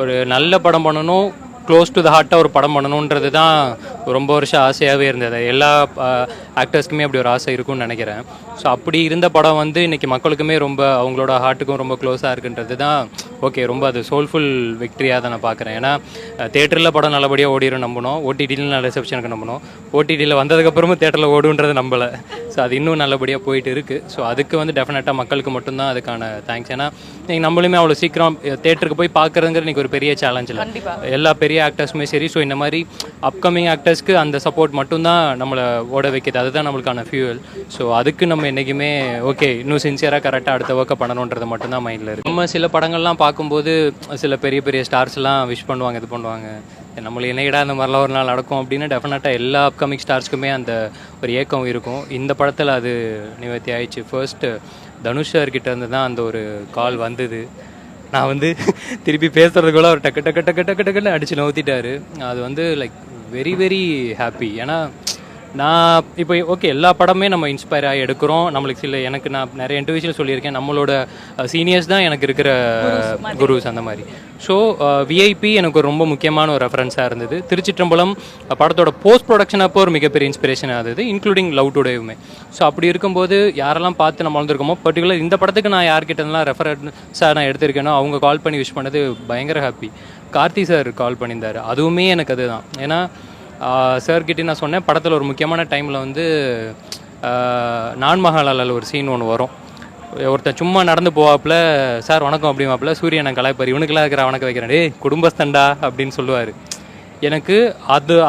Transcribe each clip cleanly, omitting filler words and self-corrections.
ஒரு நல்ல படம் பண்ணணும், க்ளோஸ் டு த ஹார்ட்டாக ஒரு படம் பண்ணணுன்றது தான் ரொம்ப வருஷம் ஆசையாகவே இருந்தது. எல்லா ஆக்டர்ஸ்க்குமே அப்படி ஒரு ஆசை இருக்கும்னு நினைக்கிறேன். ஸோ அப்படி இருந்த படம் வந்து இன்றைக்கி மக்களுக்குமே ரொம்ப அவங்களோட ஹார்ட்டுக்கும் ரொம்ப க்ளோஸாக இருக்குன்றது தான் ஓகே, ரொம்ப அது சோல்ஃபுல் விக்ட்ரியாக தான் நான் பார்க்குறேன். ஏன்னா தேட்டரில் படம் நல்லபடியாக ஓடிடும் நம்பணும், ஓடிடியில் நல்ல ரிசப்ஷனுக்கு நம்பணும், ஓடிடியில் வந்ததுக்கப்புறமும் தேட்டரில் ஓடுன்றது நம்பலை. ஸோ அது இன்னும் நல்லபடியாக போயிட்டு இருக்குது. ஸோ அதுக்கு வந்து டெஃபினட்டாக மக்களுக்கு மட்டும்தான் அதுக்கான தேங்க்ஸ். ஏன்னா நீங்கள் நம்மளுமே அவ்வளோ சீக்கிரம் தேட்டருக்கு போய் பார்க்குறதுங்கிற இன்றைக்கி ஒரு பெரிய சேலஞ்ச் இல்லை, எல்லா பெரிய ஆக்டர்ஸுமே சரி. ஸோ இந்த மாதிரி அப்கமிங் ஆக்டர்ஸ்க்கு அந்த சப்போர்ட் மட்டும்தான் நம்மளை ஓட வைக்கிது, அதுதான் நம்மளுக்கான ஃபியூவல். ஸோ அதுக்கு நம்ம என்றைக்குமே ஓகே இன்னும் சின்சியராக கரெக்டாக அடுத்த ஒர்க்கை பண்ணணுன்றது மட்டும்தான் மைண்டில் இருக்குது. நம்ம சில படங்கள்லாம் பார்க்கும்போது சில பெரிய பெரிய ஸ்டார்ஸ்லாம் விஷ் பண்ணுவாங்க, இது பண்ணுவாங்க, நம்மளுக்கு என்னைக்கிடா அந்த மாதிரிலாம் ஒரு நாள் நடக்கும் அப்படின்னு டெஃபினட்டாக எல்லா அப்கமிங் ஸ்டார்ஸ்க்குமே அந்த ஒரு ஏக்கம் இருக்கும். இந்த படத்தில் அது நிவர்த்தி ஆயிடுச்சு. ஃபர்ஸ்ட்டு தனுஷ் சார்கிட்ட இருந்து தான் அந்த ஒரு கால் வந்தது. நான் வந்து திருப்பி பேசுகிறதுக்குள்ள ஒரு டக்கு டக்கு டக்கு டக்கு டக்குன்னு அடித்து நவுத்திட்டாரு. அது வந்து லைக் வெரி வெரி ஹாப்பி. ஏன்னா நான் இப்போ ஓகே எல்லா படமே நம்ம இன்ஸ்பயர் ஆகி எடுக்கிறோம். நம்மளுக்கு எனக்கு நான் நிறைய இன்டர்வியூஸில் சொல்லியிருக்கேன், நம்மளோட சீனியர்ஸ் தான் எனக்கு இருக்கிற குருஸ் அந்த மாதிரி. ஸோ விஐபி எனக்கு ஒரு ரொம்ப முக்கியமான ஒரு ரெஃபரன்ஸாக இருந்தது. திருச்சிற்றம்பலம் படத்தோட போஸ்ட் ப்ரொடக்ஷன் அப்போ ஒரு மிகப்பெரிய இன்ஸ்பிரேஷனாக இருந்தது, இன்க்ளூடிங் லவ் டுடேவுமே. ஸோ அப்படி இருக்கும்போது யாரெல்லாம் பார்த்து நம்ம வளர்ந்துருக்கோமோ, பர்டிகுலர் இந்த படத்துக்கு நான் யார்கிட்டலாம் ரெஃபரன்ஸாக நான் எடுத்திருக்கேனோ அவங்க கால் பண்ணி விஷ் பண்ணது பயங்கர ஹாப்பி. கார்த்தி சார் கால் பண்ணியிருந்தார், அதுவுமே எனக்கு அதுதான். ஏன்னா சார்கிட்ட நான் சொன்னேன், படத்தில் ஒரு முக்கியமான டைமில் வந்து நான் மகாலால் ஒரு சீன் ஒன்று வரும். ஒருத்தன் சும்மா நடந்து போவாப்புல, சார் வணக்கம் அப்படிவாப்புல, சூரியனை கலாய்ப்பார், இவனுக்கெல்லாம் இருக்கிற வணக்கம் வைக்கிறேன், டே குடும்பஸ்தண்டா அப்படின்னு சொல்லுவார். எனக்கு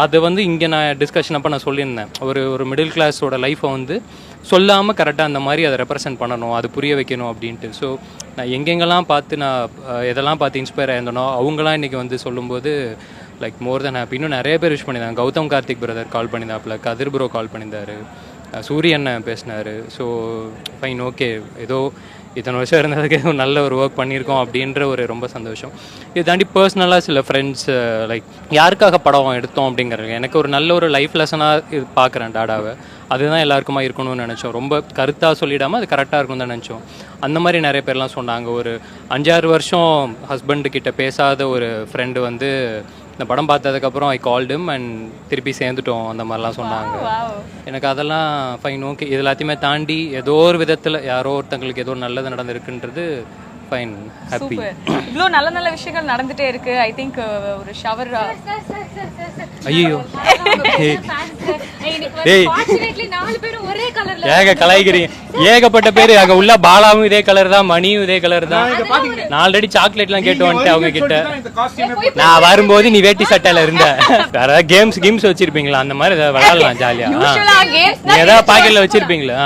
அது வந்து இங்கே நான் டிஸ்கஷன் அப்போ நான் சொல்லியிருந்தேன், ஒரு மிடில் கிளாஸோட லைஃப்பை வந்து சொல்லாமல் கரெக்டாக அந்த மாதிரி அதை ரெப்ரசென்ட் பண்ணணும், அது புரிய வைக்கணும் அப்படின்ட்டு. ஸோ நான் எங்கெங்கெல்லாம் பார்த்து நான் எதெல்லாம் பார்த்து இன்ஸ்பயர் ஆயிருந்தனோ அவங்களாம் இன்றைக்கி வந்து சொல்லும்போது லைக் மோர் தென் ஹாப்பி. இன்னும் நிறைய பேர் விஷ் பண்ணியிருந்தாங்க. கௌதம் கார்த்திக் பிரதர் கால் பண்ணியிருந்தாப்புல, கதிர் ப்ரோ கால் பண்ணியிருந்தாரு, சூரியன் பேசினார். ஸோ ஃபைன், ஓகே, ஏதோ இத்தனை வருஷம் இருந்ததுக்கு நல்ல ஒரு ஒர்க் பண்ணியிருக்கோம் அப்படின்ற ஒரு ரொம்ப சந்தோஷம். இது தாண்டி பர்சனலாக சில ஃப்ரெண்ட்ஸ் லைக் யாருக்காக படம் எடுத்தோம் அப்படிங்கிறது எனக்கு ஒரு நல்ல ஒரு லைஃப் லெசனாக இது பார்க்குறேன் டாடாவை. அதுதான் எல்லாருக்குமா இருக்கணும்னு நினச்சோம். ரொம்ப கருத்தாக சொல்லிடாமல் அது கரெக்டாக இருக்கும்னு தான் நினச்சோம். அந்த மாதிரி நிறைய பேர்லாம் சொன்னாங்க. ஒரு 5-6 வருஷம் ஹஸ்பண்டுக்கிட்ட பேசாத ஒரு ஃப்ரெண்டு வந்து இந்த படம் பார்த்ததுக்கப்புறம் ஐ கால்டும் அண்ட் திருப்பி சேர்ந்துட்டோம் அந்த மாதிரிலாம் சொன்னாங்க. எனக்கு அதெல்லாம் ஃபைன், ஓகே. இது எல்லாத்தையுமே தாண்டி ஏதோ ஒரு விதத்தில் யாரோ ஒருத்தங்களுக்கு ஏதோ நல்லது நடந்திருக்குன்றது ஃபைன், ஹாப்பி. இவ்வளோ நல்ல நல்ல விஷயங்கள் நடந்துகிட்டே இருக்கு. ஐ திங்க் ஒரு ஷவர். ஐயோ ஏக கலாய்க்கிறீங்க, ஏகப்பட்ட பேர் அங்கே உள்ள. பாலாவும் இதே கலர் தான், மணியும் இதே கலர் தான். நான் ஆல்ரெடி சாக்லேட்லாம் கேட்டு வந்துட்டேன் அவங்க கிட்ட. நான் வரும்போது நீ வேட்டி சட்டையில இருந்த. வேற கேம்ஸ் வச்சிருப்பீங்களா? அந்த மாதிரி விளையாடலாம் ஜாலியா. ஏதாவது பாக்கெட்ல வச்சிருப்பீங்களா?